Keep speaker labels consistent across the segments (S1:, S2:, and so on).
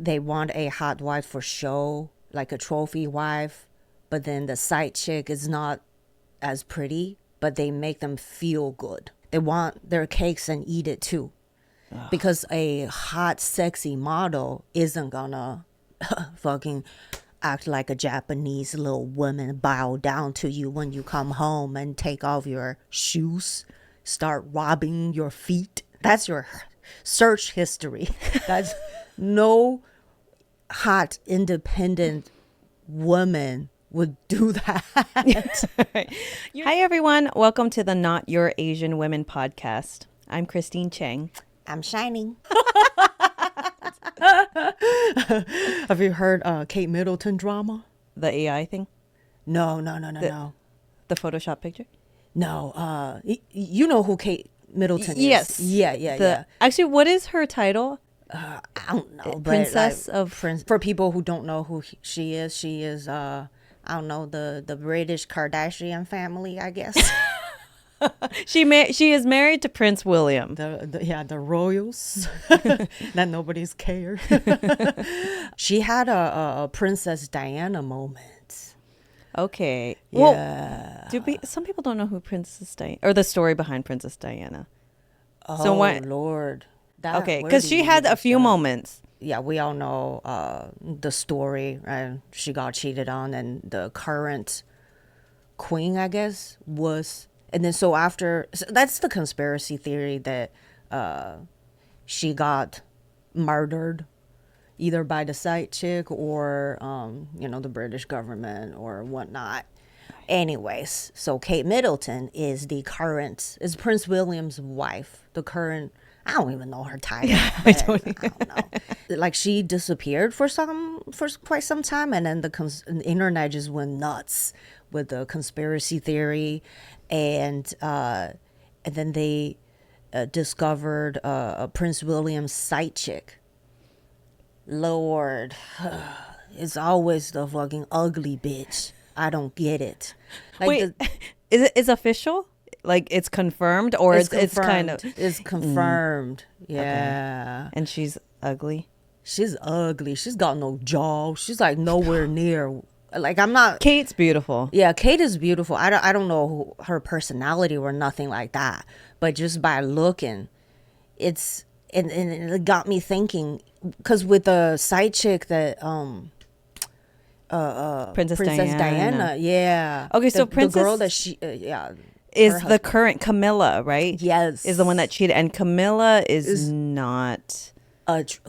S1: they want a hot wife for show, like a trophy wife, but then the side chick is not as pretty, but they make them feel good. They want their cakes and eat it too. Because a hot, sexy model isn't gonna fucking act like a Japanese little woman, bow down to you when you come home and take off your shoes, start rubbing your feet. That's your search history. That's no hot, independent woman would do that.
S2: Hi, everyone. Welcome to the Not Your Asian Women podcast. I'm Christine Chang.
S1: I'm Shining. Have you heard Kate Middleton drama?
S2: The AI thing?
S1: No.
S2: The Photoshop picture?
S1: No. You know who Kate Middleton is?
S2: Yes.
S1: Yeah.
S2: Actually, what is her title?
S1: I don't know. But
S2: Princess
S1: like,
S2: of...
S1: For people who don't know who she is I don't know, the British Kardashian family, I guess.
S2: She is married to Prince William.
S1: The royals that nobody's cared. She had a Princess Diana moment.
S2: Okay.
S1: Yeah.
S2: Well, some people don't know who Princess Diana, or the story behind Princess Diana.
S1: Oh,
S2: so what,
S1: Lord.
S2: Okay, because she had a few moments.
S1: Yeah, we all know the story. Right? She got cheated on, and the current queen, I guess, was... And then so that's the conspiracy theory that she got murdered either by the side chick or, the British government or whatnot. Anyways, so Kate Middleton is Prince William's wife, the current... I don't even know her title. I don't know. Like, she disappeared for quite some time, and then the internet just went nuts with the conspiracy theory, and then they discovered Prince William's side chick. Lord, it's always the fucking ugly bitch. I don't get it. Like,
S2: wait, is it official? Like, it's confirmed, or it's kind of...
S1: It's confirmed. Yeah.
S2: Okay. And she's ugly?
S1: She's ugly. She's got no jaw. She's like nowhere near... Like, I'm not...
S2: Kate's beautiful.
S1: Yeah, Kate is beautiful. I don't know her personality or nothing like that. But just by looking, it's... And it got me thinking... Because with the side chick that...
S2: Princess
S1: Diana. Yeah.
S2: Okay, so
S1: the girl that she...
S2: is the current Camilla, right?
S1: Yes.
S2: Is the one that cheated. And Camilla is not...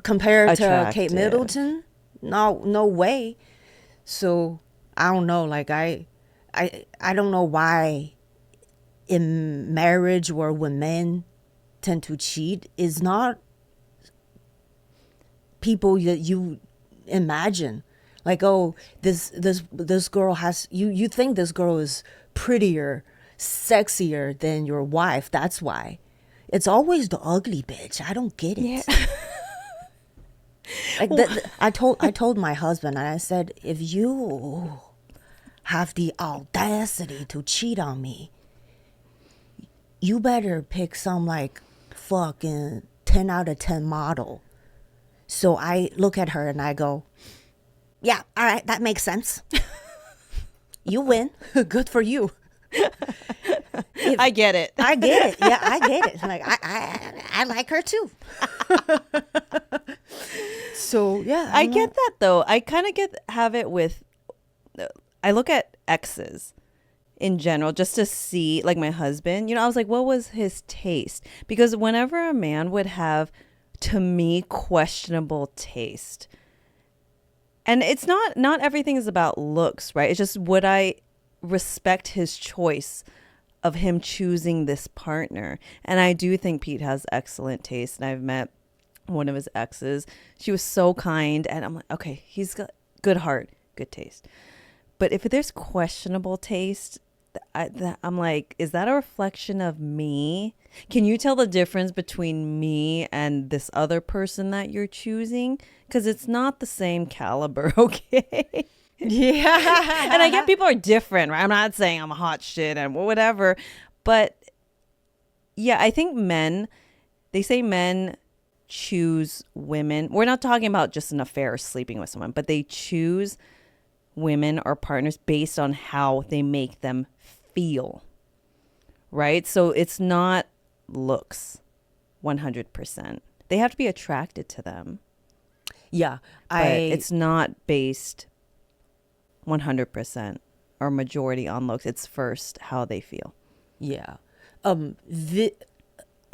S1: compared
S2: attractive.
S1: To Kate Middleton? No way. So, I don't know. Like, I don't know why in marriage or when men tend to cheat is not people that you imagine. Like, oh, this girl has... You think this girl is prettier, sexier than your wife. That's why. It's always the ugly bitch. I don't get it. Yeah. Like I told my husband, and I said, if you have the audacity to cheat on me, you better pick some like fucking 10 out of 10 model. So I look at her and I go, yeah, all right, that makes sense. You win. Good for you.
S2: I get it.
S1: I get it. Yeah, I get it. Like, I like her too. So, yeah.
S2: I get that, though. I kind of have it with... I look at exes in general just to see, like, my husband. I was like, what was his taste? Because whenever a man would have, to me, questionable taste... And it's not everything is about looks, right? It's just, would I respect his choice of him choosing this partner? And I do think Pete has excellent taste. And I've met one of his exes. She was so kind. And I'm like, okay, he's got good heart, good taste. But if there's questionable taste, I'm like, is that a reflection of me? Can you tell the difference between me and this other person that you're choosing? Because it's not the same caliber, okay?
S1: Yeah.
S2: And I get people are different, right? I'm not saying I'm a hot shit and whatever. But yeah, I think they say men choose women. We're not talking about just an affair or sleeping with someone, but they choose women or partners based on how they make them feel, right? So it's not looks 100%. They have to be attracted to them,
S1: Yeah,
S2: but it's not based 100% or majority on looks. It's first how they feel.
S1: yeah.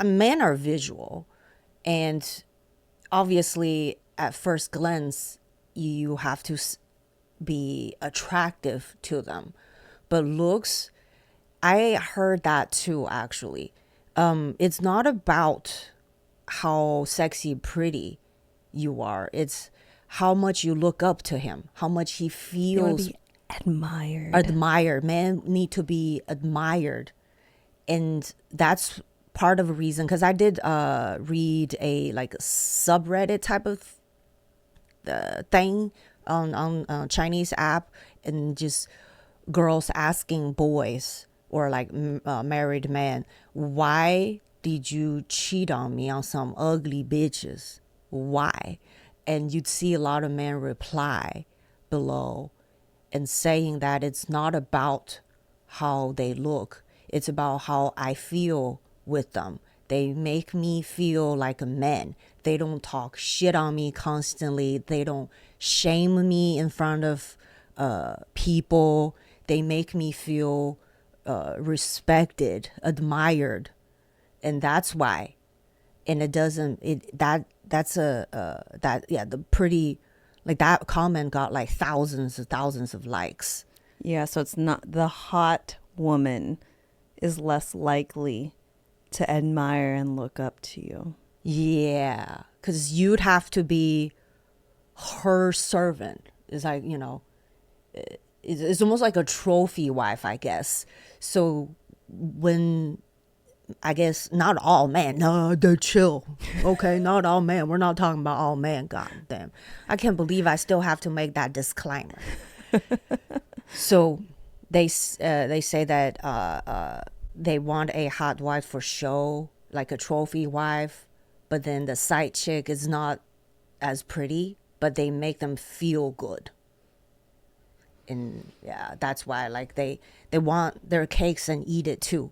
S1: Men are visual, and obviously, at first glance, you have to be attractive to them. But looks, I heard that too, actually. It's not about how sexy, pretty you are. It's how much you look up to him, how much he
S2: They want to
S1: feels
S2: be admired.
S1: admired. Men need to be admired. And that's part of a reason, because I did read a like subreddit type of thing on Chinese app, and just girls asking boys or like married men, why did you cheat on me on some ugly bitches? Why? And you'd see a lot of men reply below and saying that it's not about how they look, it's about how I feel with them. They make me feel like a man. They don't talk shit on me constantly. They don't shame me in front of people. They make me feel respected, admired, and that's why. And it doesn't. The pretty, like that comment got like thousands of likes.
S2: Yeah, so it's not the hot woman is less likely to admire and look up to you.
S1: Yeah, because you'd have to be her servant. It's like, it's almost like a trophy wife, I guess. So when, I guess, not all men, no, they're chill. Okay, not all men. We're not talking about all men. God damn. I can't believe I still have to make that disclaimer. So they say that they want a hot wife for show, like a trophy wife, but then the side chick is not as pretty, but they make them feel good. And yeah, that's why like they want their cakes and eat it too.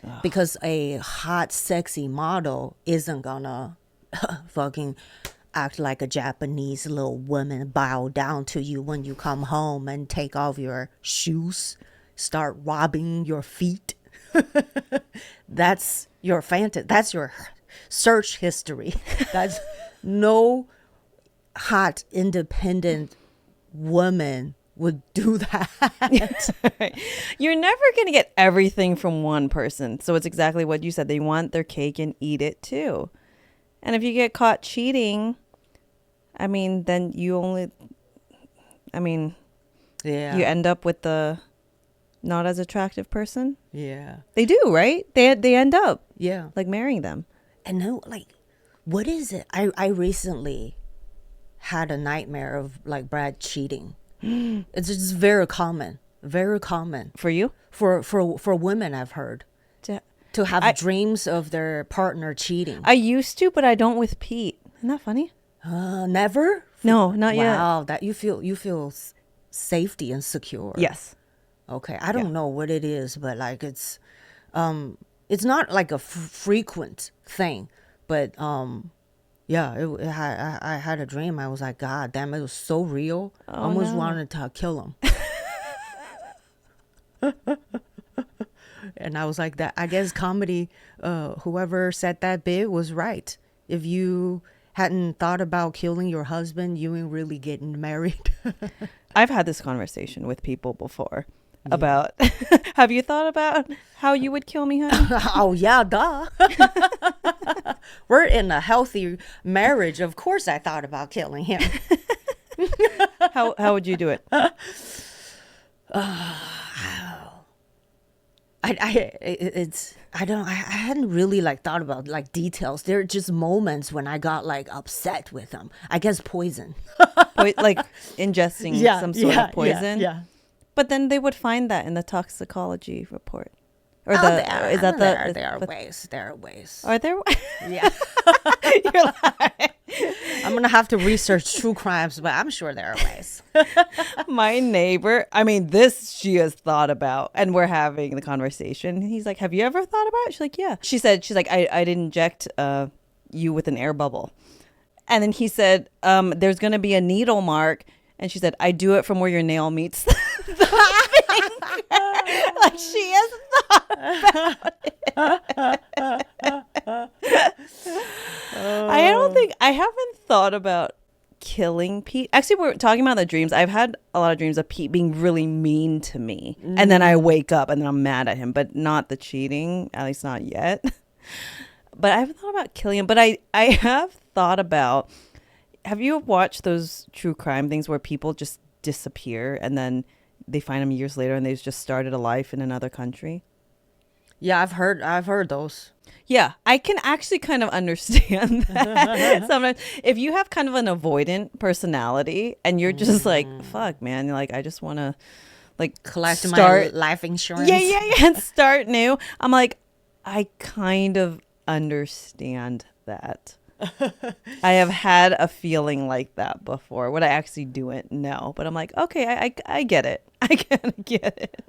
S1: Ugh. Because a hot sexy model isn't gonna fucking act like a Japanese little woman, bow down to you when you come home and take off your shoes, start rubbing your feet. That's your fantasy. That's your search history. That's no hot independent woman would do that.
S2: You're never going to get everything from one person. So it's exactly what you said. They want their cake and eat it too. And if you get caught cheating, I mean, then you end up with the not as attractive person.
S1: Yeah.
S2: They do, right? They end up
S1: like
S2: marrying them.
S1: And no, like, what is it? I recently had a nightmare of like Brad cheating. It's just very common
S2: For you?
S1: For women, I've heard to have dreams of their partner cheating.
S2: I used to, but I don't with Pete. Isn't that funny?
S1: Never?
S2: No, not yet.
S1: Wow, that you feel safety and secure.
S2: Yes.
S1: Okay, I don't know what it is, but like it's not like a frequent thing, but I had a dream. I was like, God damn, it was so real. I almost wanted to kill him. And I was like, that. I guess comedy, whoever said that bit was right. If you hadn't thought about killing your husband, you ain't really getting married.
S2: I've had this conversation with people before about, have you thought about how you would kill me, honey?
S1: Oh, yeah, duh. We're in a healthy marriage. Of course I thought about killing him.
S2: How would you do it?
S1: I hadn't really like thought about like details. There are just moments when I got like upset with him. I guess poison.
S2: Like ingesting some sort of poison.
S1: Yeah.
S2: But then they would find that in the toxicology report. Or
S1: Oh,
S2: is that
S1: there are ways. There are ways.
S2: are there?
S1: Yeah.
S2: You're like,
S1: I'm gonna have to research true crimes, but I'm sure there are ways.
S2: my neighbor, I mean, this she has thought about, and we're having the conversation. He's like, have you ever thought about it? She's like, yeah. She's like, I'd inject you with an air bubble. And then he said, there's going to be a needle mark. And she said, I do it from where your nail meets the finger. Like she has thought about it. I don't think, I haven't thought about killing Pete. Actually, we're talking about the dreams. I've had a lot of dreams of Pete being really mean to me. And then I wake up and then I'm mad at him, but not the cheating, at least not yet. But I haven't thought about killing him. But I have thought about, have you watched those true crime things where people just disappear and then they find them years later and they've just started a life in another country?
S1: Yeah, I've heard those.
S2: Yeah, I can actually kind of understand that. Sometimes if you have kind of an avoidant personality and you're just like, fuck, man, like I just want to like
S1: Collect
S2: start
S1: my life insurance.
S2: yeah, and start new. I'm like, I kind of understand that. I have had a feeling like that before. Would I actually do it? No, but I'm like, okay, I get it. I kind of get it.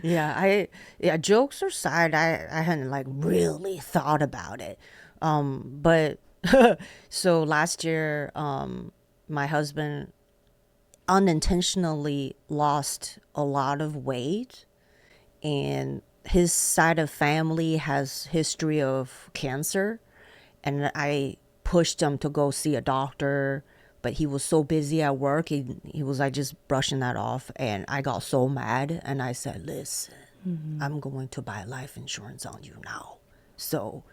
S1: Yeah, jokes aside, I hadn't like really thought about it. But so last year, my husband unintentionally lost a lot of weight, and his side of family has history of cancer, and I pushed him to go see a doctor, but he was so busy at work, he was like just brushing that off, and I got so mad, and I said, listen, I'm going to buy life insurance on you now, so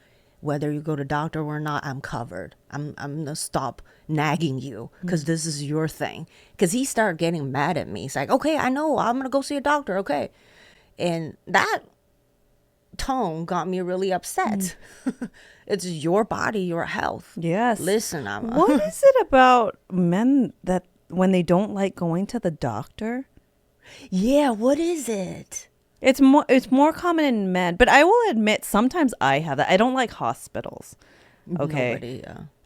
S1: whether you go to doctor or not, I'm covered. I'm gonna stop nagging you because this is your thing. Because he started getting mad at me. He's like, okay, I know, I'm gonna go see a doctor, okay. And that tone got me really upset. It's your body, your health.
S2: Yes.
S1: Listen,
S2: what is it about men that when they don't like going to the doctor?
S1: Yeah, what is it?
S2: It's more common in men, but I will admit sometimes I have that. I don't like hospitals. Okay.
S1: Nobody,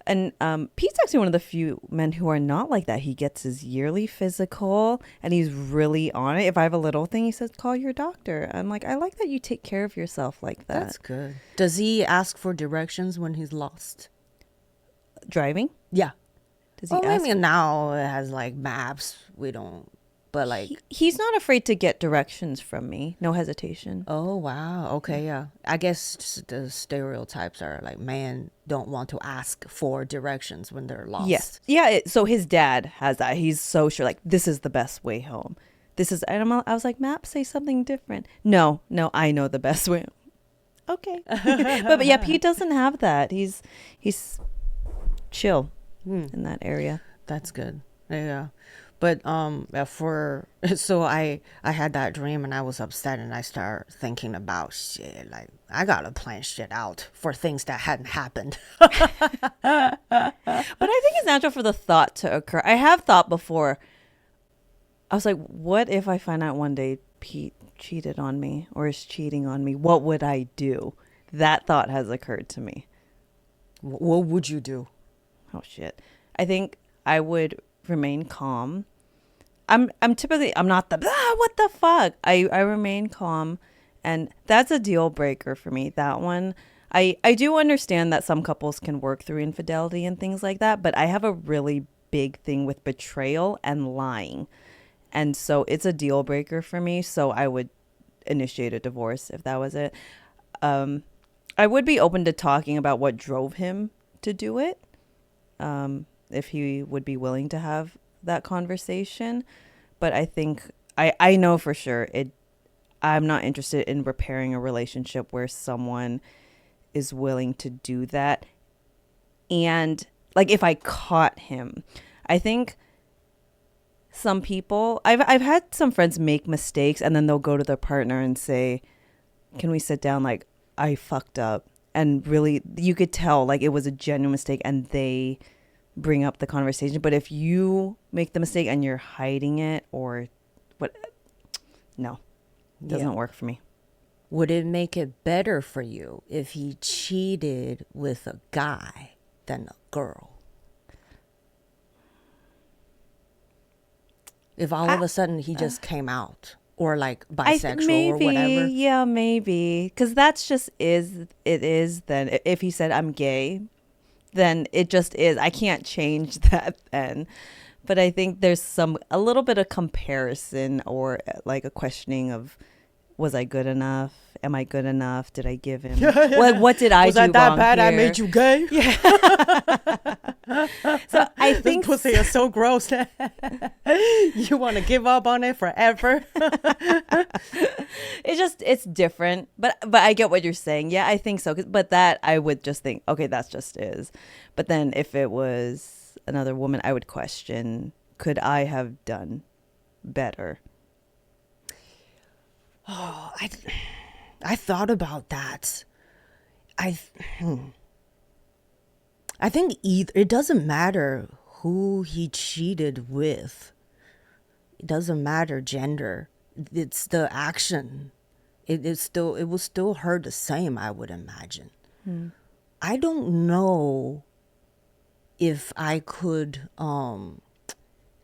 S2: And Pete's actually one of the few men who are not like that. He gets his yearly physical and he's really on it. If I have a little thing, he says, call your doctor. I'm like, I like that you take care of yourself like that.
S1: That's good. Does he ask for directions when he's lost?
S2: Driving?
S1: Yeah.
S2: Does he
S1: Well,
S2: ask?
S1: I mean, now it has like maps. We don't, but like.
S2: He's not afraid to get directions from me. No hesitation.
S1: Oh, wow. Okay, yeah. I guess the stereotypes are like men don't want to ask for directions when they're lost.
S2: Yes. Yeah. So his dad has that. He's so sure, like, this is the best way home. And I was like, Map, say something different. No, I know the best way. Okay. but yeah, Pete doesn't have that. He's chill in that area.
S1: That's good. Yeah. But so I had that dream and I was upset and I started thinking about shit, like I gotta plan shit out for things that hadn't happened.
S2: But I think it's natural for the thought to occur. I have thought before. I was like, what if I find out one day Pete cheated on me or is cheating on me? What would I do? That thought has occurred to me.
S1: What would you do?
S2: Oh shit. I think I would remain calm. I'm not the what the fuck. I remain calm, and that's a deal breaker for me. That one. I do understand that some couples can work through infidelity and things like that, but I have a really big thing with betrayal and lying. And so it's a deal breaker for me. So I would initiate a divorce if that was it. I would be open to talking about what drove him to do it. If he would be willing to have that conversation. But I think I know for sure I'm not interested in repairing a relationship where someone is willing to do that. And like if I caught him, I think some people I've had some friends make mistakes and then they'll go to their partner and say, can we sit down? Like, I fucked up. And really you could tell like it was a genuine mistake and they bring up the conversation. But if you make the mistake and you're hiding it or what, no, it doesn't work for me.
S1: would it make it better for you if he cheated with a guy than a girl? If all
S2: I,
S1: of a sudden he just came out, or like
S2: I
S1: bisexual or
S2: maybe,
S1: whatever.
S2: yeah, maybe, because that's just is it is. Then if he said I'm gay, then it just is. I can't change that then. But I think there's a little bit of comparison or like a questioning of, was I good enough? Am I good enough? Did I give him what did I
S1: Was
S2: do
S1: that that
S2: wrong
S1: bad? I
S2: here?
S1: made you gay.
S2: Yeah. So I
S1: This
S2: think
S1: pussy is so gross. You want to give up on it forever?
S2: it's different. But I get what you're saying. Yeah, I think so. But that I would just think, okay, that's just is. But then if it was another woman, I would question, could I have done better?
S1: Oh, I thought about that. I I think either it doesn't matter who he cheated with. It doesn't matter gender. It's the action. It will still hurt the same, I would imagine. I don't know if I could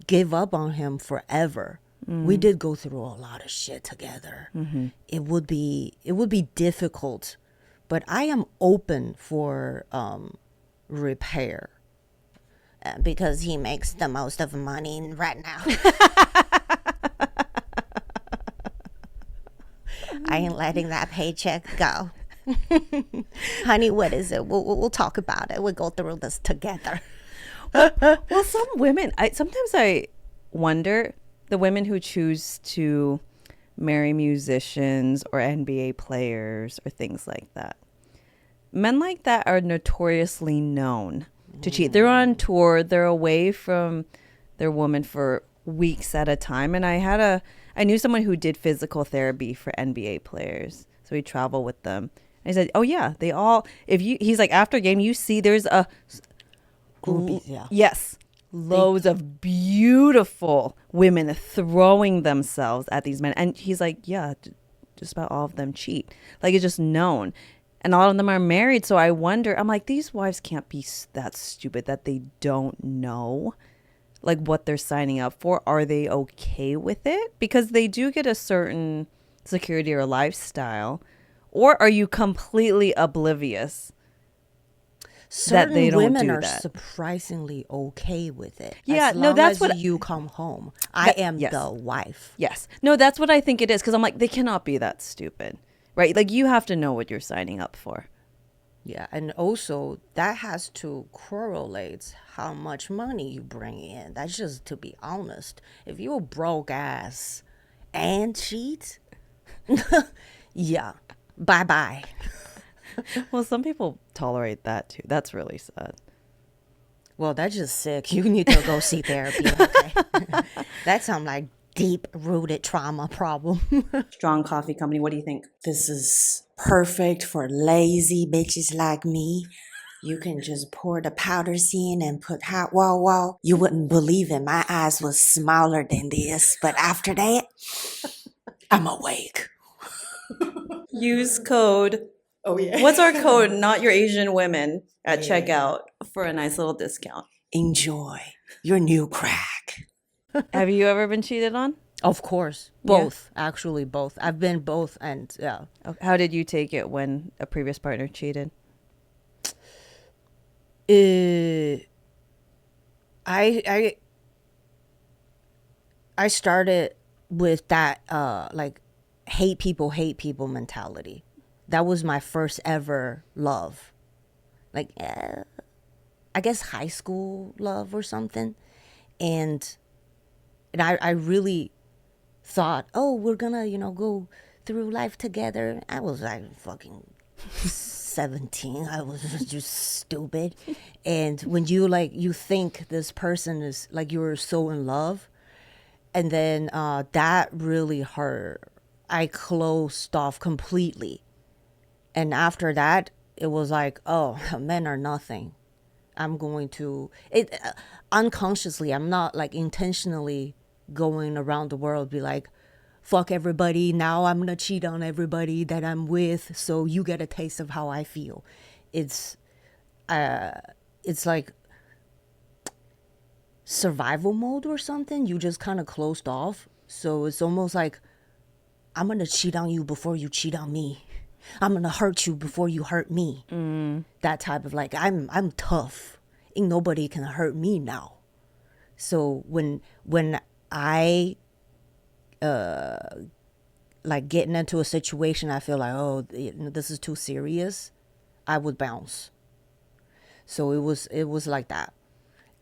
S1: give up on him forever. We did go through a lot of shit together. It would be difficult, but I am open for repair because he makes the most of money right now. I ain't letting that paycheck go. Honey, what is it? We'll talk about it. We'll go through this together.
S2: Well, some women, sometimes I wonder, the women who choose to marry musicians or NBA players or things like that. Men like that are notoriously known to cheat. They're on tour, they're away from their woman for weeks at a time. And I knew someone who did physical therapy for NBA players. So he traveled with them. And he said, oh yeah, they all, he's like, after a game, you see there's a,
S1: Groupies, yeah.
S2: yes, loads of beautiful women throwing themselves at these men. And he's like, yeah, just about all of them cheat. Like, it's just known. And a lot of them are married. So I wonder, I'm like, these wives can't be that stupid that they don't know like what they're signing up for. Are they okay with it? Because they do get a certain security or lifestyle. Or are you completely oblivious
S1: Certain
S2: that they don't
S1: women
S2: do
S1: are
S2: that?
S1: surprisingly okay with it.
S2: Yeah,
S1: as
S2: no,
S1: long
S2: that's
S1: as
S2: what
S1: you come home. I am
S2: yes.
S1: the wife.
S2: Yes. No, that's what I think it is. Because I'm like, they cannot be that stupid. Right? Like, you have to know what you're signing up for.
S1: Yeah, and also that has to correlate how much money you bring in. That's just to be honest. If you're broke ass and cheat, yeah, bye bye.
S2: Well, some people tolerate that too. That's really sad.
S1: Well, that's just sick. You need to go see therapy. Okay, that sounds like deep rooted trauma problem.
S2: Strong Coffee Company. What do you think?
S1: This is perfect for lazy bitches like me. You can just pour the powders in and put hot water. You wouldn't believe it. My eyes was smaller than this. But after that, I'm awake.
S2: Use code.
S1: Oh, yeah.
S2: What's our code? Not your Asian women at checkout for a nice little discount.
S1: Enjoy your new crack.
S2: Have you ever been cheated on?
S1: Of course. Both. Yeah. Actually, both. I've been both. And yeah.
S2: How did you take it when a previous partner cheated?
S1: I started with that like hate people mentality. That was my first ever love. Like I guess high school love or something. And I really thought, oh, we're gonna, go through life together. I was like fucking 17. I was just stupid. And when you think this person is like, you're so in love, and then that really hurt. I closed off completely. And after that, it was like, oh, men are nothing. I'm going to unconsciously, I'm not like intentionally going around the world be like, fuck everybody. Now I'm gonna cheat on everybody that I'm with, so you get a taste of how I feel. It's it's like survival mode or something. You just kind of closed off. So it's almost like I'm gonna cheat on you before you cheat on me. I'm gonna hurt you before you hurt me. That type of like I'm tough. Ain't nobody can hurt me now. So when I like getting into a situation, I feel like, oh, this is too serious, I would bounce. So it was like that.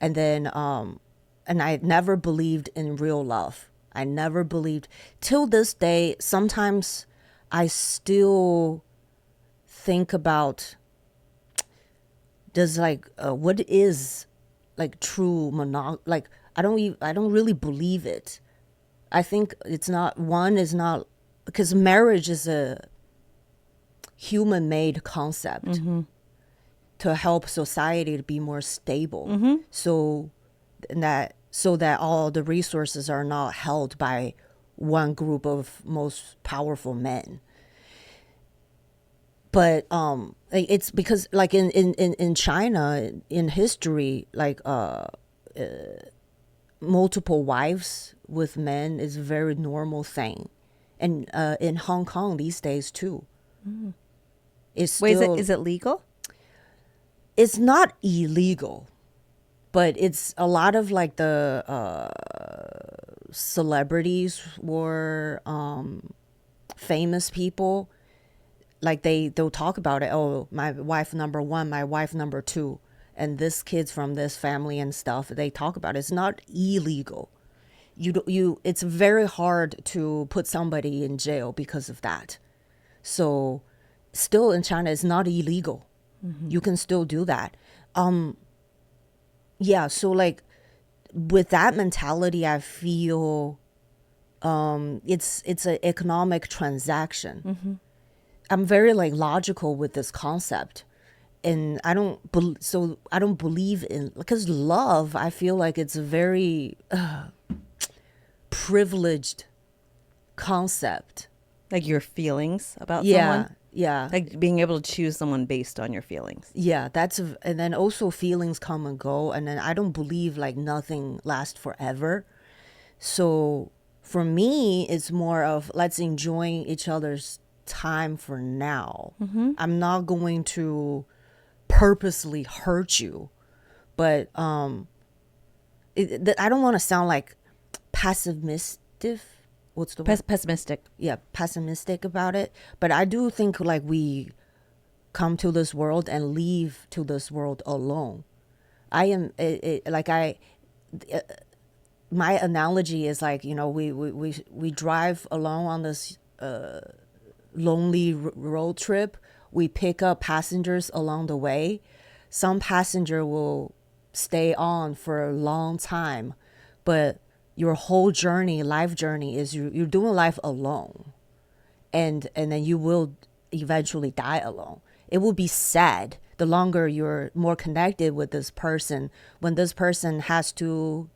S1: And then and I never believed in real love. I never believed till this day. Sometimes I still think about, does like what is like true like I don't really believe it. I think it's not, one is not, because marriage is a human made concept to help society to be more stable. So that all the resources are not held by one group of most powerful men. But it's because like in China, in history, like multiple wives with men is a very normal thing. And in Hong Kong these days too. It's
S2: Wait,
S1: still,
S2: is it legal?
S1: it's not illegal, but it's a lot of like the celebrities were famous people, like they'll talk about it. Oh, my wife number one, my wife number two, and this kid's from this family and stuff. They talk about it. It's not illegal. It's very hard to put somebody in jail because of that. So still in China, it's not illegal. You can still do that. Yeah, so like with that mentality, I feel it's an economic transaction. I'm very like logical with this concept, and I don't believe in, because love, I feel like it's a very privileged concept.
S2: Like your feelings about
S1: Yeah,
S2: someone?
S1: yeah.
S2: Like being able to choose someone based on your feelings.
S1: Yeah, and then also feelings come and go, and then I don't believe like nothing lasts forever. So for me, it's more of let's enjoy each other's time for now. I'm not going to purposely hurt you, but I don't want to sound like pessimistic. What's the word?
S2: Pessimistic.
S1: Yeah, pessimistic about it. But I do think like we come to this world and leave to this world alone. I am like my analogy is like, we drive along on this lonely road trip. We pick up passengers along the way. Some passenger will stay on for a long time, but your whole journey, life journey, is you're doing life alone, and then you will eventually die alone. It will be sad the longer you're more connected with this person. When this person has to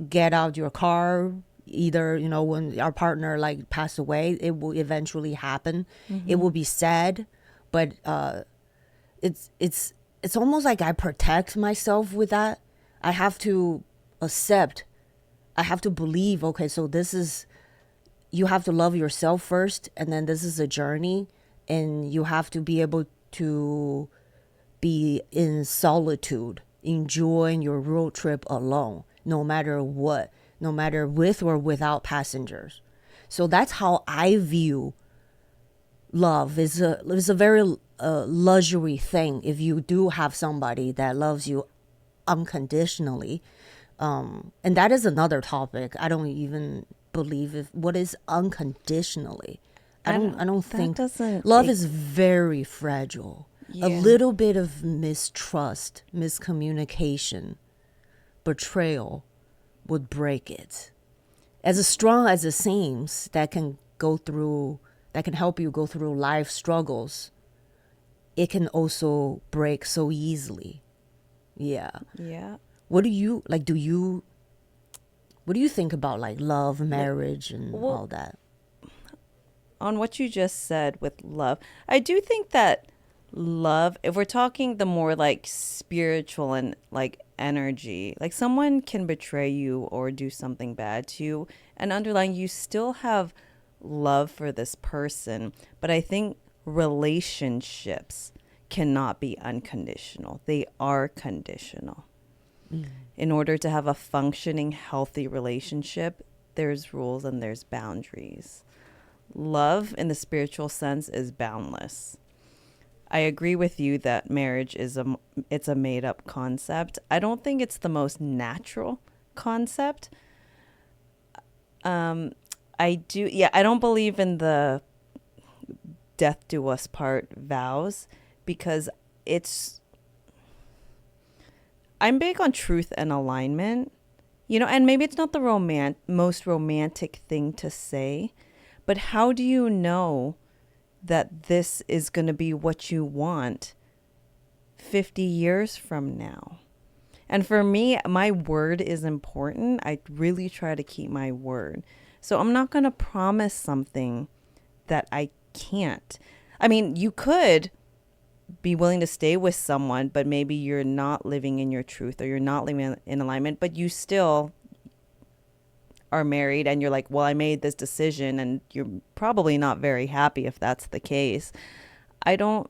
S1: get out your car, either when our partner like passed away, it will eventually happen. It will be sad, but it's almost like I protect myself with that. I have to accept, I have to believe, okay, so this is, you have to love yourself first, and then this is a journey, and you have to be able to be in solitude, enjoying your road trip alone, no matter what, no matter with or without passengers. So that's how I view love. Is a very luxury thing if you do have somebody that loves you unconditionally. And that is another topic. I don't even believe what is unconditionally. I don't think
S2: doesn't
S1: love is very fragile.
S2: Yeah.
S1: A little bit of mistrust, miscommunication, betrayal would break it. As strong as it seems, that can help you go through life struggles, it can also break so easily. Yeah.
S2: Yeah.
S1: What do you like? Do you What do you think about like love,
S2: Like,
S1: marriage, and
S2: well,
S1: all that?
S2: on what you just said with love, I do think that love, if we're talking the more like spiritual and like energy, like someone can betray you or do something bad to you, and underlying you still have love for this person. But I think relationships cannot be unconditional, they are conditional. In order to have a functioning, healthy relationship, there's rules and there's boundaries. Love in the spiritual sense is boundless. I agree with you that marriage is a made up concept. I don't think it's the most natural concept. Um I don't believe in the death do us part vows because it's I'm big on truth and alignment. And maybe it's not the most romantic thing to say, but how do you know that this is going to be what you want 50 years from now? And for me, my word is important. I really try to keep my word. So I'm not going to promise something that I can't. I mean, you could be willing to stay with someone, but maybe you're not living in your truth or you're not living in alignment, but you still are married and you're like, well, I made this decision, and you're probably not very happy if that's the case. I don't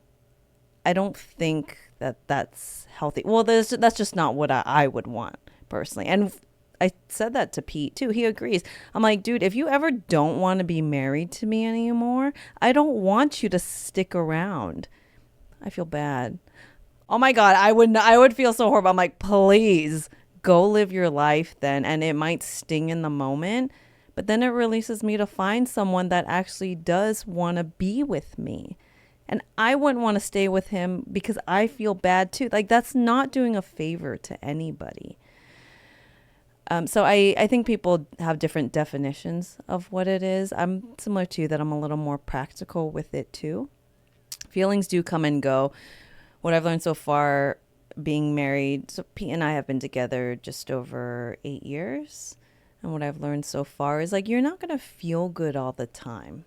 S2: I don't think that that's healthy. Well, that's just not what I would want personally. And I said that to Pete too. He agrees. I'm like, dude, if you ever don't want to be married to me anymore, I don't want you to stick around. I feel bad. Oh my God, I would feel so horrible. I'm like, please go live your life then. And it might sting in the moment, but then it releases me to find someone that actually does want to be with me. And I wouldn't want to stay with him because I feel bad too. Like, that's not doing a favor to anybody. So I think people have different definitions of what it is. I'm similar to you that I'm a little more practical with it too. Feelings do come and go. What I've learned so far being married, so Pete and I have been together just over 8 years. And what I've learned so far is like, you're not going to feel good all the time.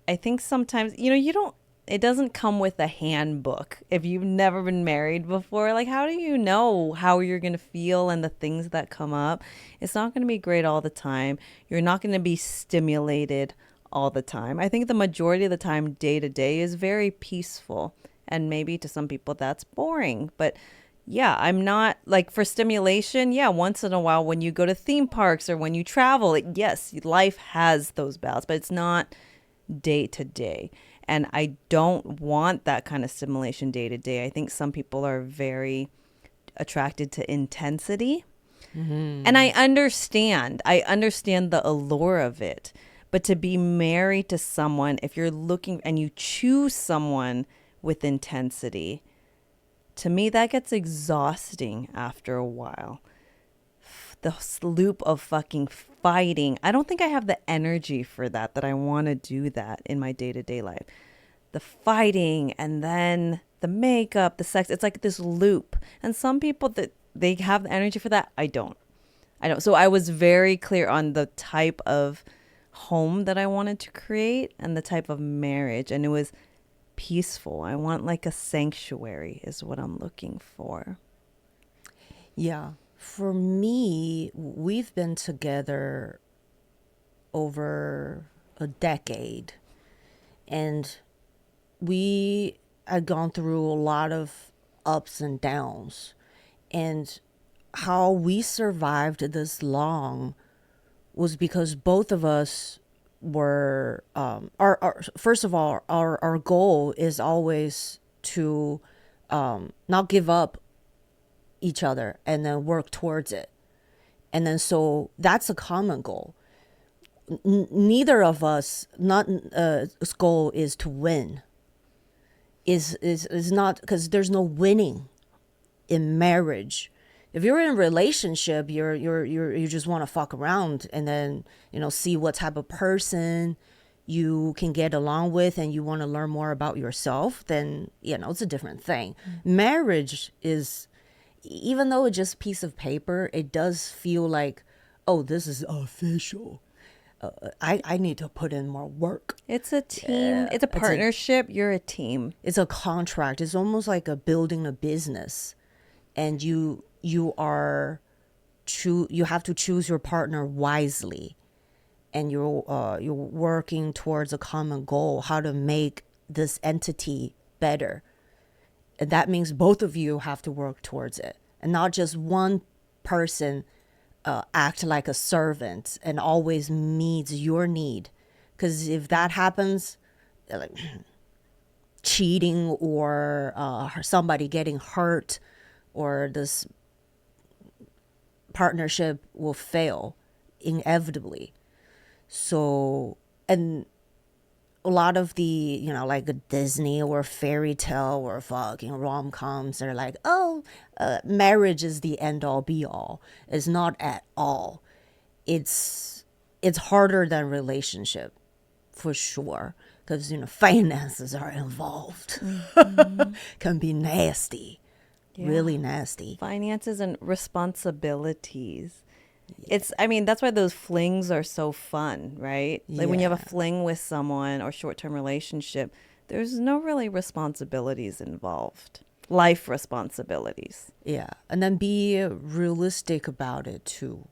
S2: I think sometimes, you don't, it doesn't come with a handbook. If you've never been married before, like, how do you know how you're going to feel and the things that come up? It's not going to be great all the time. You're not going to be stimulated all the time. I think the majority of the time, day to day, is very peaceful. And maybe to some people that's boring. But yeah, I'm not like for stimulation. Yeah, once in a while when you go to theme parks or when you travel, yes, life has those bouts, but it's not day to day. And I don't want that kind of stimulation day to day. I think some people are very attracted to intensity. Mm-hmm. And I understand the allure of it. But to be married to someone, if you're looking and you choose someone with intensity, to me, that gets exhausting after a while. The loop of fucking fighting. I don't think I have the energy for that I want to do that in my day-to-day life. The fighting and then the makeup, the sex, it's like this loop. And some people that they have the energy for that, I don't. So I was very clear on the type of home that I wanted to create and the type of marriage, and it was peaceful. I want like a sanctuary is what I'm looking for.
S1: Yeah. For me, we've been together over a decade, and we had gone through a lot of ups and downs. And how we survived this long was because both of us were our first of all, our goal is always to not give up each other and then work towards it. And then so that's a common goal. Neither of us not goal is to win. Is not, because there's no winning in marriage. If you're in a relationship, you just want to fuck around and then see what type of person you can get along with, and you want to learn more about yourself, then it's a different thing. Marriage is, even though it's just a piece of paper, it does feel like oh, this is official. I need to put in more work.
S2: It's a team. It's a partnership. You're a team.
S1: It's a contract. It's almost like a building a business, and you have to choose your partner wisely, and you're working towards a common goal, how to make this entity better. And that means both of you have to work towards it, and not just one person act like a servant and always meets your need. Because if that happens, like cheating or somebody getting hurt, or this partnership will fail inevitably. So, and a lot of the, like a Disney or fairy tale or fucking rom-coms are like, oh, marriage is the end all be all. It's not at all. It's harder than relationship, for sure, because finances are involved. Can be nasty.
S2: Yeah.
S1: Really nasty.
S2: Finances and responsibilities. That's why those flings are so fun, right? Like when you have a fling with someone or short-term relationship, there's no really responsibilities involved. Life responsibilities.
S1: Yeah. And then be realistic about it too.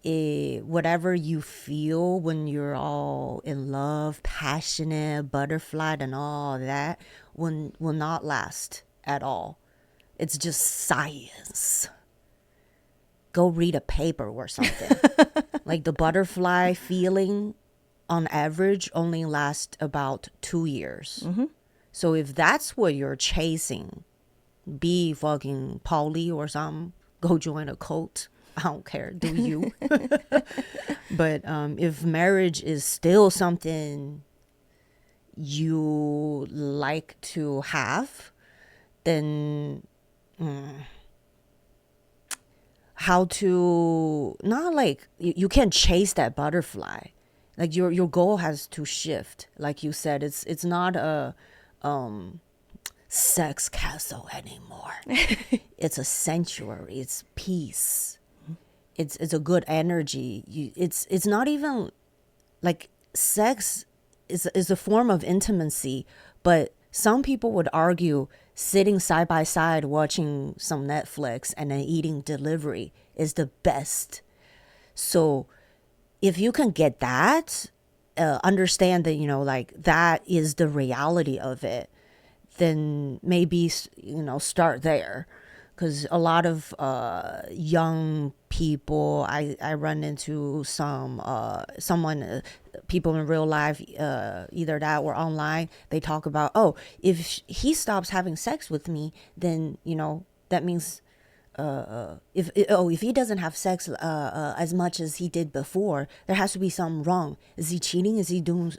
S1: Whatever you feel when you're all in love, passionate, butterflied and all that will not last at all. It's just science. Go read a paper or something. Like the butterfly feeling on average only lasts about 2 years. Mm-hmm. So if that's what you're chasing, be fucking poly or something, go join a cult. I don't care, do you? But if marriage is still something you like to have, then how to, not like you can't chase that butterfly. Like your goal has to shift. Like you said, it's not a sex castle anymore. It's a sanctuary. It's peace. It's a good energy. It's not even like sex is a form of intimacy, but some people would argue sitting side by side watching some Netflix and then eating delivery is the best. So if you can get that, understand that, like that is the reality of it, then maybe, start there. Because a lot of young people, I run into people in real life, either that or online, they talk about, oh, if he stops having sex with me, then, that means if he doesn't have sex as much as he did before, there has to be something wrong. Is he cheating? Is he doing,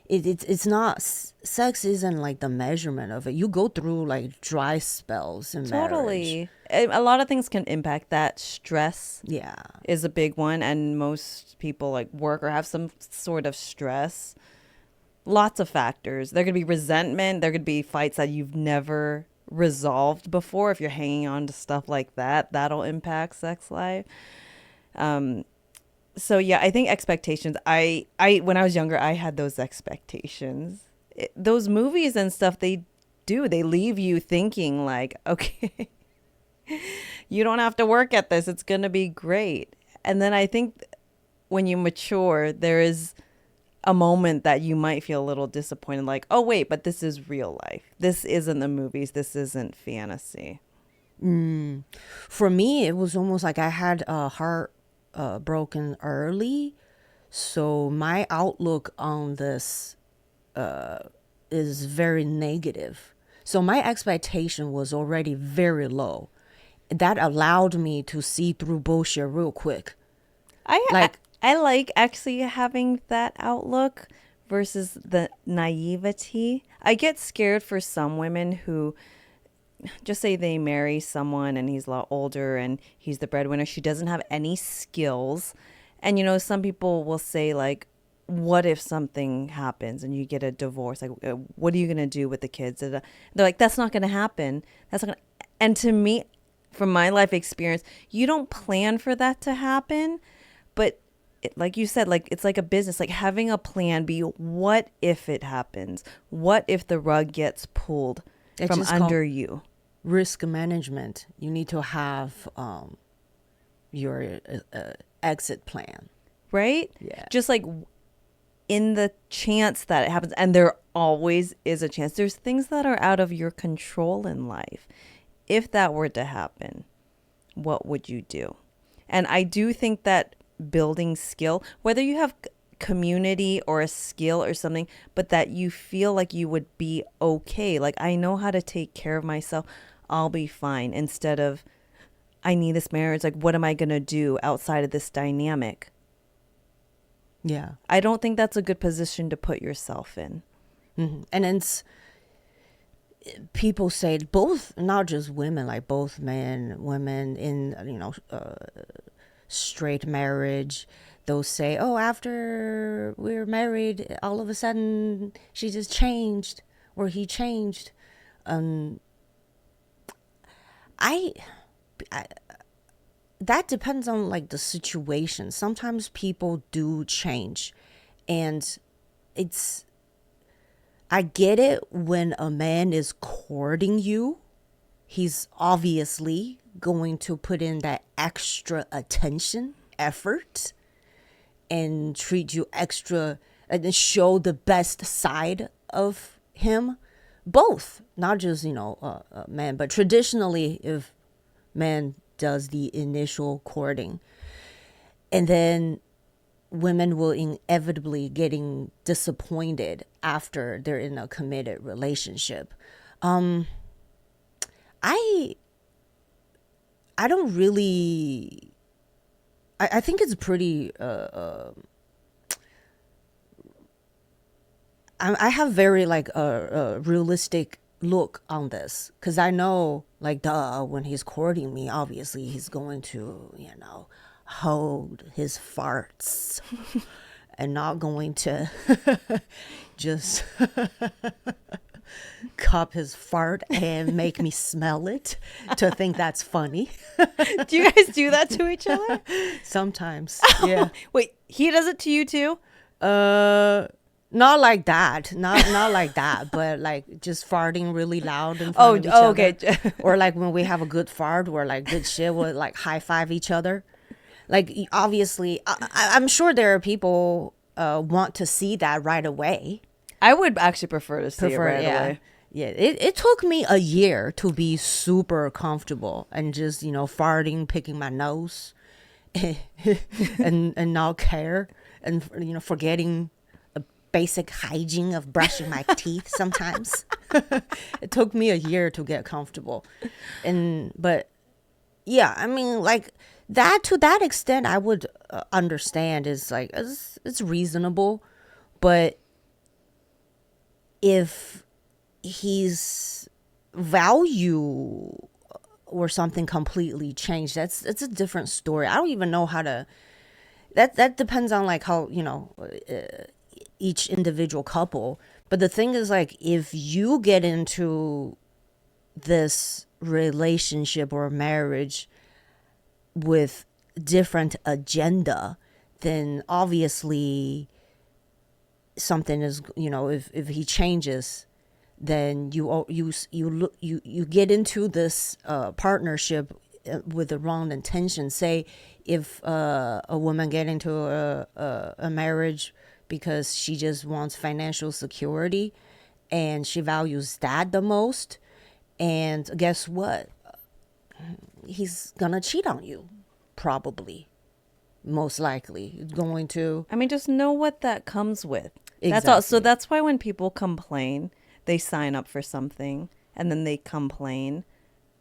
S1: it's not, sex isn't like the measurement of it. You go through like dry spells in
S2: Totally.
S1: marriage.
S2: A lot of things can impact that. Stress
S1: Yeah.
S2: is a big one, and most people like work or have some sort of stress. Lots of factors. There could be resentment. There could be fights that you've never resolved before. If you're hanging on to stuff like that, that'll impact sex life. So yeah, I think expectations. I when I was younger, I had those expectations. Those movies and stuff, they leave you thinking like, okay, you don't have to work at this. It's gonna be great. And then I think when you mature, there is a moment that you might feel a little disappointed, like, oh wait, but this is real life. This isn't the movies. This isn't fantasy.
S1: For me, it was almost like I had a heart broken early, so my outlook on this is very negative. So my expectation was already very low. That allowed me to see through bullshit real quick.
S2: I like actually having that outlook versus the naivety. I get scared for some women who just say they marry someone and he's a lot older and he's the breadwinner. She doesn't have any skills. And, some people will say like, what if something happens and you get a divorce? Like, what are you going to do with the kids? They're like, that's not going to happen. That's not going to. And to me, from my life experience, you don't plan for that to happen, but like you said, like it's like a business, like having a plan B. What if it happens? What if the rug gets pulled
S1: It's
S2: from
S1: just called
S2: under you?
S1: risk management. You need to have your exit plan.
S2: Right?
S1: Yeah.
S2: Just like in the chance that it happens, and there always is a chance. There's things that are out of your control in life. If that were to happen, what would you do? And I do think that building skill, whether you have community or a skill or something, but that you feel like you would be okay. Like, I know how to take care of myself. I'll be fine. Instead of, I need this marriage. Like, what am I going to do outside of this dynamic?
S1: Yeah.
S2: I don't think that's a good position to put yourself in.
S1: And it's people say both, not just women, like both men, women in straight marriage. They'll say, "Oh, after we're married, all of a sudden she just changed or he changed." Um, I, I that depends on like the situation. Sometimes people do change, and it's I get it when a man is courting you. He's obviously going to put in that extra attention, effort, and treat you extra and then show the best side of him. Both, not just, man, but traditionally, if man does the initial courting, and then women will inevitably getting disappointed after they're in a committed relationship. I I don't really. I think it's pretty. I have very like a realistic look on this because I know like duh when he's courting me, obviously he's going to hold his farts and not going to just cup his fart and make me smell it to think that's funny.
S2: Do you guys do that to each other?
S1: Sometimes, yeah.
S2: Wait, he does it to you too?
S1: Not like that, not like that, but like just farting really loud in
S2: Oh,
S1: front of each other.
S2: okay.
S1: Or like when we have a good fart, or like good shit, we'll like high five each other. Like obviously, I'm sure there are people want to see that right away.
S2: I would actually prefer to see it right
S1: Yeah.
S2: away.
S1: Yeah, it took me a year to be super comfortable and just farting, picking my nose, and not care, and forgetting the basic hygiene of brushing my teeth. Sometimes it took me a year to get comfortable, but yeah, I mean like that to that extent I would understand is like it's reasonable, but if his value or something completely changed, it's a different story. I don't even know how to that depends on like how each individual couple. But the thing is like if you get into this relationship or marriage with different agenda, then obviously something is if he changes, then you get into this partnership with the wrong intention. Say if a woman get into a marriage because she just wants financial security and she values that the most, and guess what, he's gonna cheat on you, probably, most likely going to.
S2: I mean, just know what that comes with.
S1: Exactly.
S2: That's all. So that's why when people complain, they sign up for something and then they complain.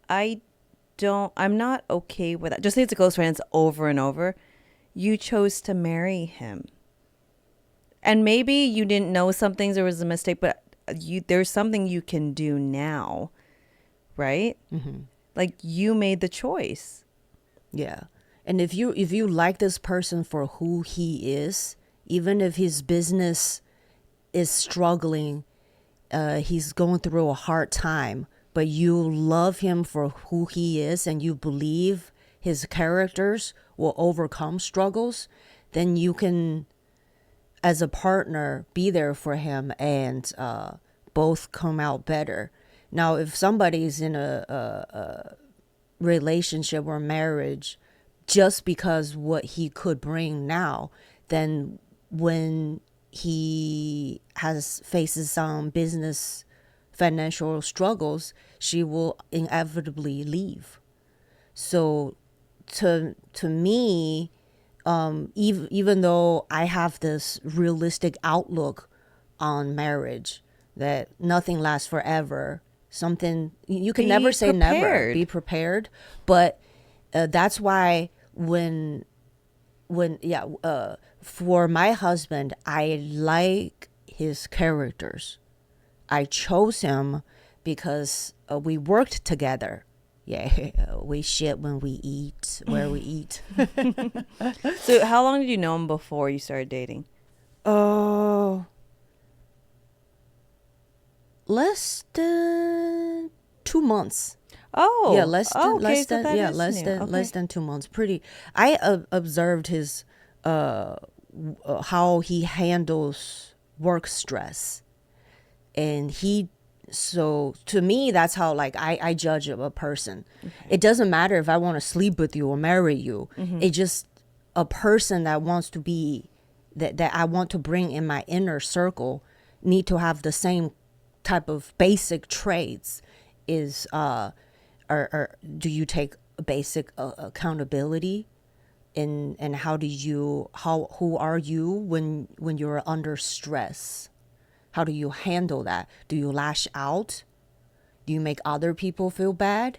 S2: I'm not okay with that. Just say it's a close friend over and over. You chose to marry him. And maybe you didn't know some things, there was a mistake, but there's something you can do now, right? Mm-hmm. Like you made the choice.
S1: Yeah. And if you like this person for who he is, even if his business is struggling, he's going through a hard time, but you love him for who he is and you believe his characters will overcome struggles, then you can, as a partner, be there for him and both come out better. Now, if somebody's in a relationship or marriage just because what he could bring now, then when he has faces some business financial struggles, she will inevitably leave. So to me, even though I have this realistic outlook on marriage that nothing lasts forever, something you can
S2: Be
S1: never say never.
S2: prepared.
S1: Be prepared, but that's why for my husband, I like his characters. I chose him because we worked together. Yeah, we shit when we eat, where we eat.
S2: So how long did you know him before you started dating?
S1: Oh, less than 2 months.
S2: Oh,
S1: Yeah, less than
S2: okay,
S1: less
S2: so
S1: than
S2: that
S1: yeah
S2: is
S1: less
S2: new.
S1: than
S2: Okay.
S1: less than 2 months. Pretty. I observed his how he handles work stress, and he. So to me, that's how like I judge a person. It doesn't matter if I want to sleep with you or marry you. It just a person that wants to be that I want to bring in my inner circle need to have the same type of basic traits. Is or do you take basic accountability? And how do you who are you when you're under stress? How do you handle that? Do you lash out? Do you make other people feel bad?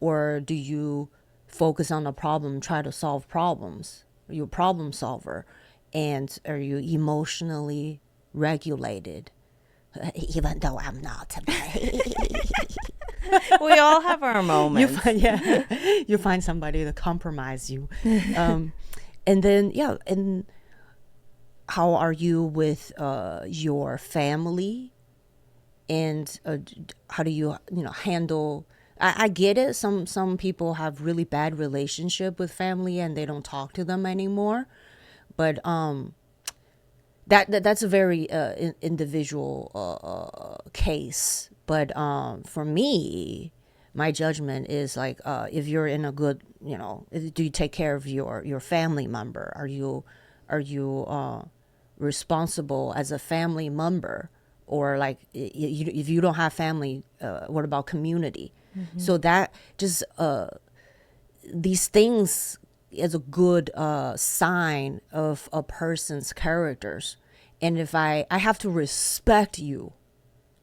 S1: Or do you focus on the problem, try to solve problems? Are you a problem solver? And are you emotionally regulated? Even though I'm not.
S2: We all have our
S1: You
S2: moments.
S1: find, yeah, you find somebody to compromise you. And then, yeah, and how are you with your family? And how do you handle? I get it. Some people have really bad relationship with family and they don't talk to them anymore. But that's a very individual case. But for me, my judgment is like if you're in a good, do you take care of your family member? Are you responsible as a family member? Or like if you don't have family, what about community? So that just these things is a good sign of a person's characters. And if I have to respect you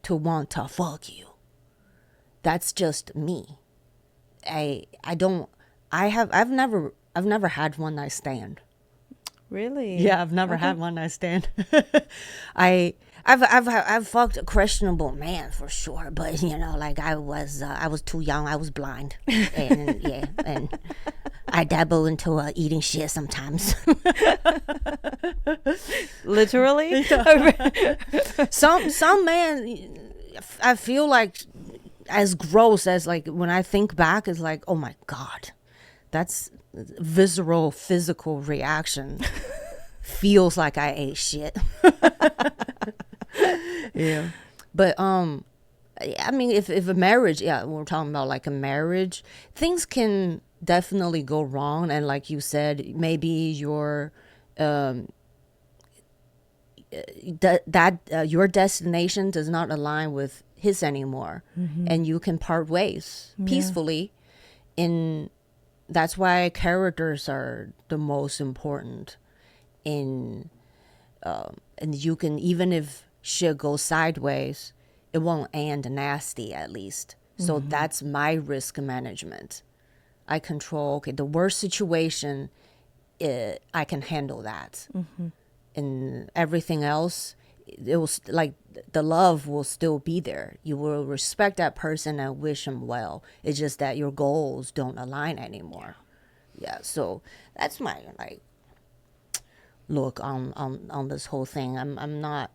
S1: to want to fuck you, that's just me. I don't I've never had one night stand.
S2: Really?
S1: Yeah, I've never
S2: Okay.
S1: had one night stand. I've fucked a questionable man for sure, but like I was too young, I was blind, and yeah, and I dabble into eating shit sometimes.
S2: Literally?
S1: Some man, I feel like as gross as like when I think back, is like, oh my god, that's visceral physical reaction. Feels like I ate shit. Yeah. But I mean, if a marriage, yeah, we're talking about like a marriage, things can definitely go wrong. And like you said, maybe your your destination does not align with his anymore, and you can part ways peacefully. In That's why characters are the most important. In And you can, even if shit goes sideways, it won't end nasty at least. So that's my risk management. I control, okay, the worst situation, I can handle that. And everything else, it will like the love will still be there. You will respect that person and wish him well. It's just that your goals don't align anymore. Yeah, so that's my like look on this whole thing. I'm not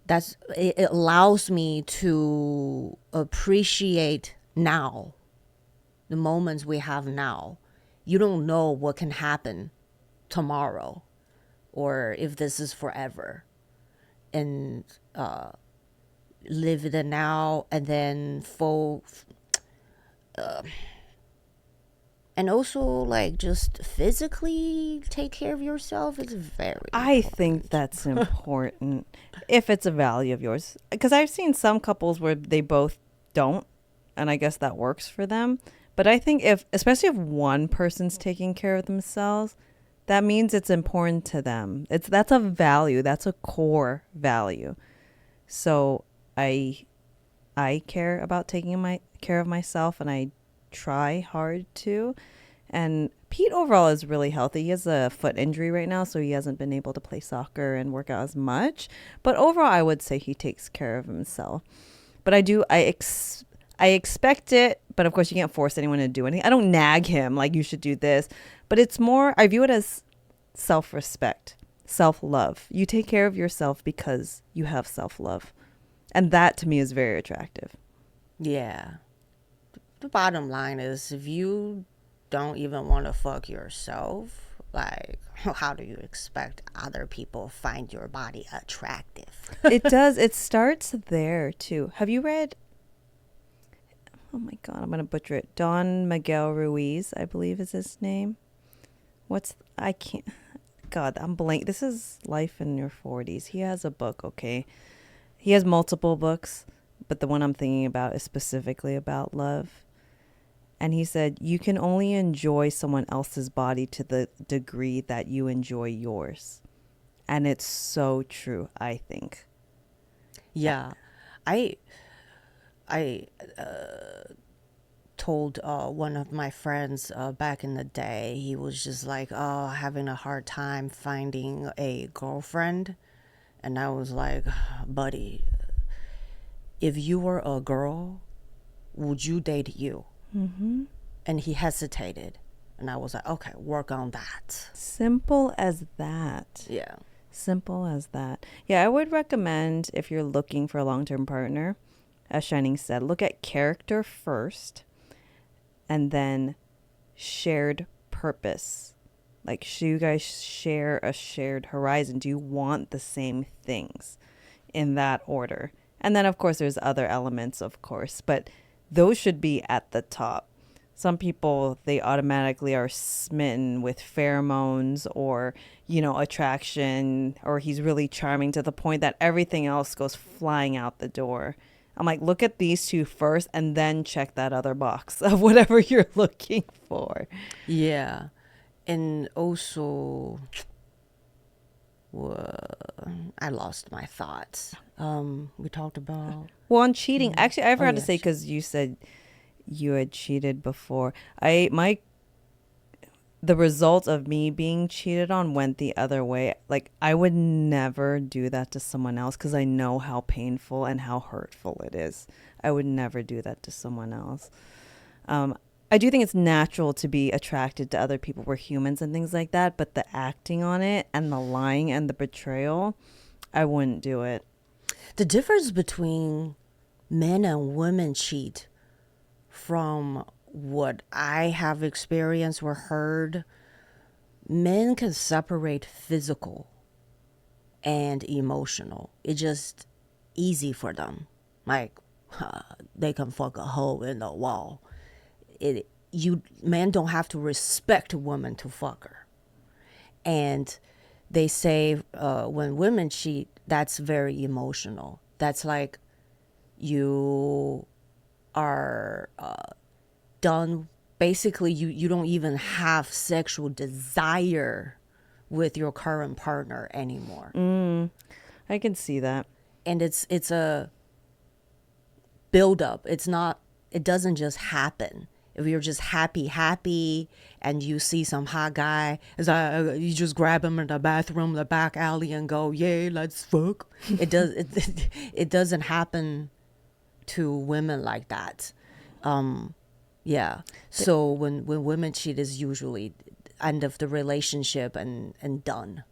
S1: it allows me to appreciate now, the moments we have now. You don't know what can happen tomorrow or if this is forever. And live the now, and then and also like just physically take care of yourself is very
S2: I think
S1: important.
S2: that's important if it's a value of yours. Because I've seen some couples where they both don't, and I guess that works for them. But I think if, especially if one person's taking care of themselves, that means it's important to them. That's a value. That's a core value. So I I care about taking my care of myself, and I try hard to. And Pete overall is really healthy. He has a foot injury right now, so he hasn't been able to play soccer and work out as much. But overall, I would say he takes care of himself. But I expect it, but of course you can't force anyone to do anything. I don't nag him like you should do this, but it's more, I view it as self-respect, self-love. You take care of yourself because you have self-love. And that to me is very attractive.
S1: Yeah. The bottom line is if you don't even want to fuck yourself, like how do you expect other people find your body attractive?
S2: It does. It starts there too. Have you read, oh my God, I'm going to butcher it. Don Miguel Ruiz, I believe is his name. I can't, God, I'm blank. This is Life in Your 40s. He has a book, okay? He has multiple books, but the one I'm thinking about is specifically about love. And he said, you can only enjoy someone else's body to the degree that you enjoy yours. And it's so true, I think.
S1: Yeah. I I told one of my friends back in the day, he was just like, oh, having a hard time finding a girlfriend. And I was like, buddy, if you were a girl, would you date you?
S2: Mm-hmm.
S1: And he hesitated. And I was like, okay, work on that.
S2: Simple as that.
S1: Yeah.
S2: Simple as that. Yeah, I would recommend if you're looking for a long-term partner, as Shining said, look at character first and then shared purpose. Like, should you guys share a shared horizon? Do you want the same things in that order? And then, of course, there's other elements, of course, but those should be at the top. Some people, they automatically are smitten with pheromones or, attraction, or he's really charming to the point that everything else goes flying out the door. I'm like, look at these two first and then check that other box of whatever you're looking for.
S1: Yeah. And also, I lost my thoughts. We talked about.
S2: Well, on cheating, actually, I
S1: Oh,
S2: forgot to
S1: yeah.
S2: say, because you said you had cheated before. The result of me being cheated on went the other way. Like, I would never do that to someone else because I know how painful and how hurtful it is. I would never do that to someone else. I do think it's natural to be attracted to other people. We're humans and things like that. But the acting on it and the lying and the betrayal, I wouldn't do it.
S1: The difference between men and women cheat, from what I have experienced or heard, men can separate physical and emotional. It's just easy for them. Like they can fuck a hole in the wall. You men don't have to respect a woman to fuck her. And they say when women cheat, that's very emotional. That's like you are done. Basically, you don't even have sexual desire with your current partner anymore.
S2: I can see that.
S1: And it's a build up. It doesn't just happen. If you're just happy and you see some hot guy, you just grab him in the bathroom, the back alley, and go, yeah, let's fuck. It doesn't happen to women like that. Yeah. So when women cheat, is usually end of the relationship and done.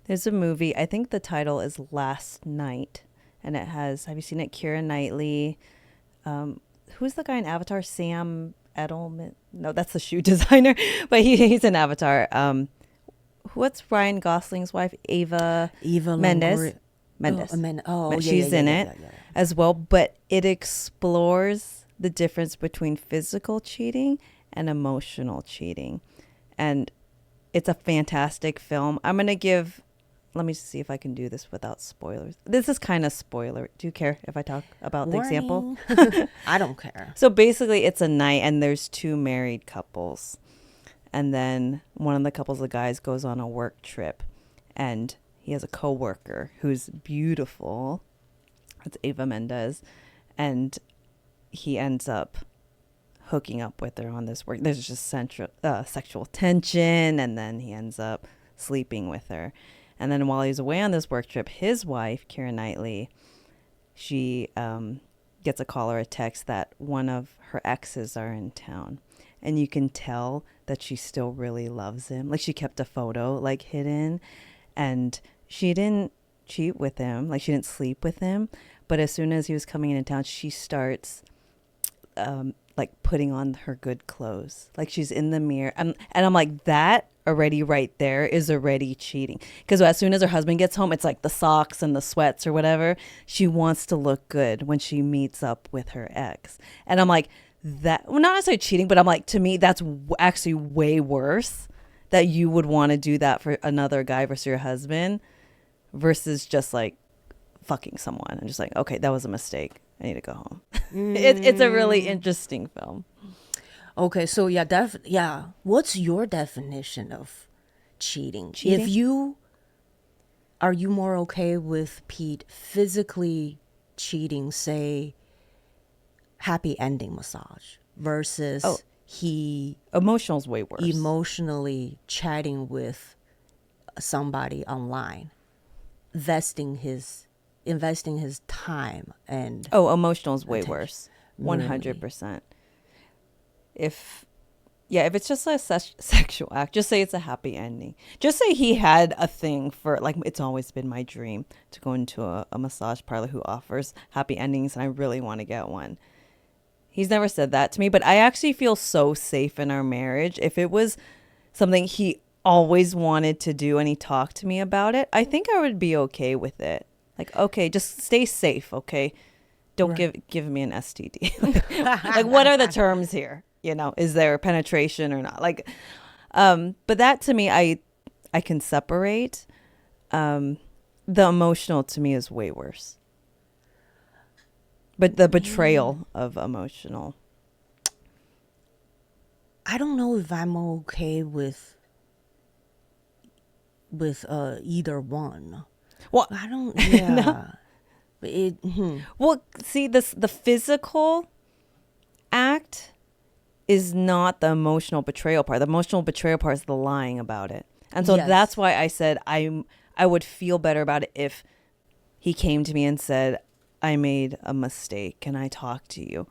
S2: There's a movie, I think the title is Last Night. and it has, have you seen it? Keira Knightley. Who's the guy in Avatar? Sam Edelman? No, that's the shoe designer, but he's in Avatar. What's Ryan Gosling's wife?
S1: Eva
S2: Mendes.
S1: Longoria.
S2: Mendes.
S1: Oh, yeah,
S2: She's in it
S1: yeah.
S2: as well, but it explores the difference between physical cheating and emotional cheating. And it's a fantastic film. I'm going to give, let me see if I can do this without spoilers. This is kind of spoiler. Do you care if I talk about the example?
S1: I don't care.
S2: So basically, it's a night and there's two married couples. And then one of the couples, the guys, goes on a work trip. And he has a coworker who's beautiful. It's Eva Mendes. And he ends up hooking up with her on this work. There's just sexual tension. And then he ends up sleeping with her. And then while he's away on this work trip, his wife, Keira Knightley, she gets a call or a text that one of her exes are in town. And you can tell that she still really loves him. Like, she kept a photo, like, hidden. And she didn't cheat with him. Like, she didn't sleep with him. But as soon as he was coming into town, she starts, like, putting on her good clothes. Like, she's in the mirror. And I'm like, that already right there is already cheating. Because as soon as her husband gets home, it's like the socks and the sweats or whatever. She wants to look good when she meets up with her ex. And I'm like, that, well, not necessarily cheating, but I'm like, to me, that's actually way worse, that you would want to do that for another guy versus your husband versus just like fucking someone and just like, okay, that was a mistake, I need to go home. It's a really interesting film.
S1: Okay, so yeah, what's your definition of cheating? Are you more okay with Pete physically cheating, say happy ending massage, versus he
S2: Emotional's way worse.
S1: emotionally chatting with somebody online, investing his time and
S2: Emotional's way
S1: attention.
S2: worse. 100%. If it's just a sexual act, just say it's a happy ending. Just say he had a thing for, like, it's always been my dream to go into a massage parlor who offers happy endings, and I really want to get one. He's never said that to me, but I actually feel so safe in our marriage. If it was something he always wanted to do and he talked to me about it, I think I would be okay with it. Like, okay, just stay safe, okay? Don't give me an STD. Like, what are the terms here? You know, is there penetration or not? Like, but that to me, I can separate. The emotional to me is way worse. But the betrayal of emotional.
S1: I don't know if I'm okay with either one.
S2: Well,
S1: I don't. Yeah.
S2: No. Well, see, the physical act is not the emotional betrayal part. The emotional betrayal part is the lying about it. And so that's why I said I would feel better about it if he came to me and said, I made a mistake. Can I talk to you?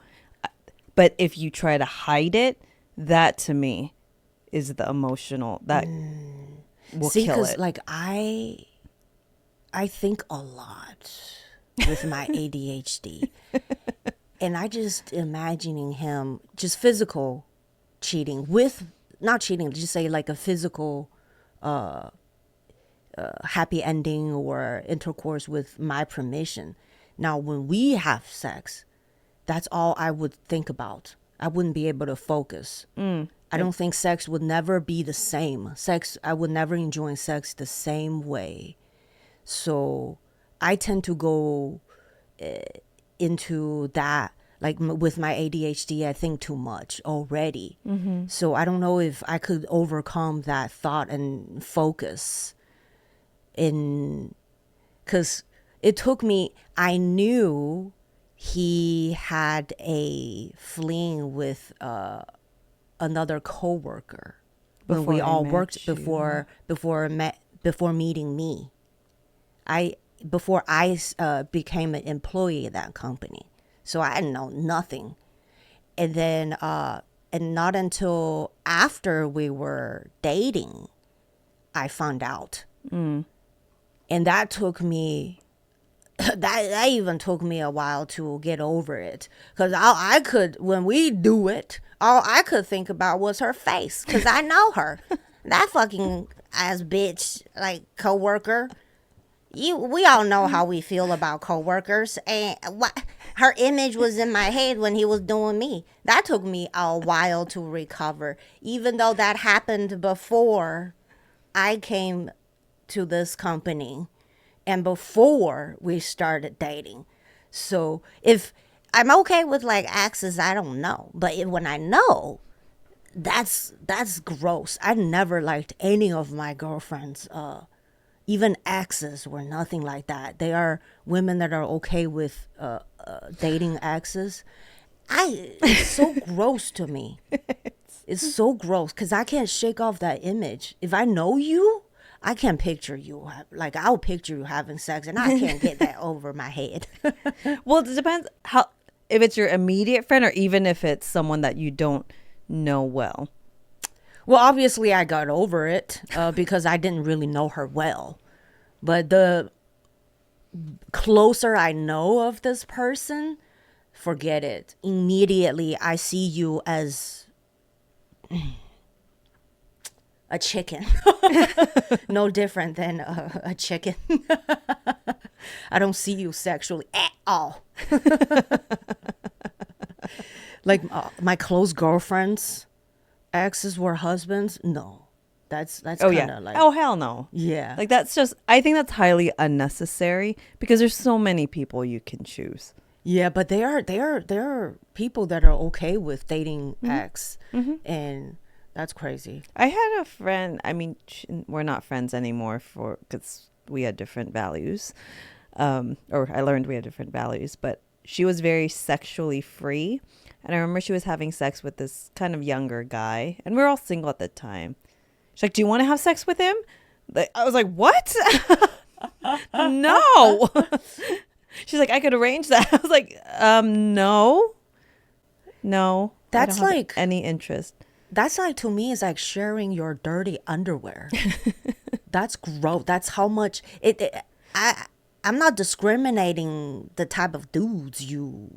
S2: But if you try to hide it, that to me is the emotional that will
S1: See,
S2: kill
S1: because
S2: it.
S1: like I think a lot with my ADHD, and I just imagining him just physical cheating with, not cheating, just say like a physical happy ending or intercourse with my permission. Now, when we have sex, that's all I would think about. I wouldn't be able to focus. I don't think sex would never be the same. I would never enjoy sex the same way. So I tend to go into that, like with my ADHD, I think too much already. Mm-hmm. So I don't know if I could overcome that thought and focus because it took me, I knew he had a fling with another coworker when we all worked before meeting me. Before I became an employee of that company, so I didn't know nothing. And then and not until after we were dating, I found out. And that took me that even took me a while to get over it. Because I could, when we do it, all I could think about was her face. Because I know her. That fucking ass bitch, like, coworker. We all know how we feel about coworkers, and what her image was in my head when he was doing me. That took me a while to recover, even though that happened before I came to this company and before we started dating. So if I'm okay with like exes, I don't know, but when I know, that's gross. I never liked any of my girlfriends. Even exes were nothing like that. They are women that are okay with dating exes. It's so gross to me. It's so gross because I can't shake off that image. If I know you, I can picture you. Like, I'll picture you having sex, and I can't get that over my head.
S2: Well, it depends how, if it's your immediate friend or even if it's someone that you don't know well.
S1: Well, obviously, I got over it because I didn't really know her well. But the closer I know of this person, forget it. Immediately, I see you as a chicken. No different than a chicken. I don't see you sexually at all. Like my close girlfriends, exes were husbands. No, that's
S2: Oh
S1: kind
S2: yeah.
S1: of like,
S2: Oh hell no.
S1: yeah.
S2: Like that's just, I think that's highly unnecessary because there's so many people you can choose.
S1: Yeah, but there are people that are okay with dating ex, and that's crazy.
S2: I had a friend, I mean, we're not friends anymore for because we had different values. Or I learned we had different values, but she was very sexually free. And I remember she was having sex with this kind of younger guy, and we were all single at the time. She's like, "Do you want to have sex with him?" I was like, "What?" No. She's like, "I could arrange that." I was like, no. No.
S1: That's
S2: I don't have
S1: like
S2: any interest.
S1: That's like, to me, is like sharing your dirty underwear. That's gross. That's how much I'm not discriminating the type of dudes you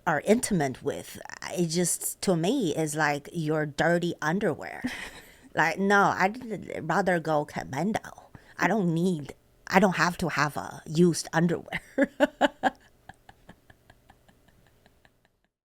S1: are intimate with. It just, to me, is like your dirty underwear. Like, no, I'd rather go commando. I don't have to have a used underwear.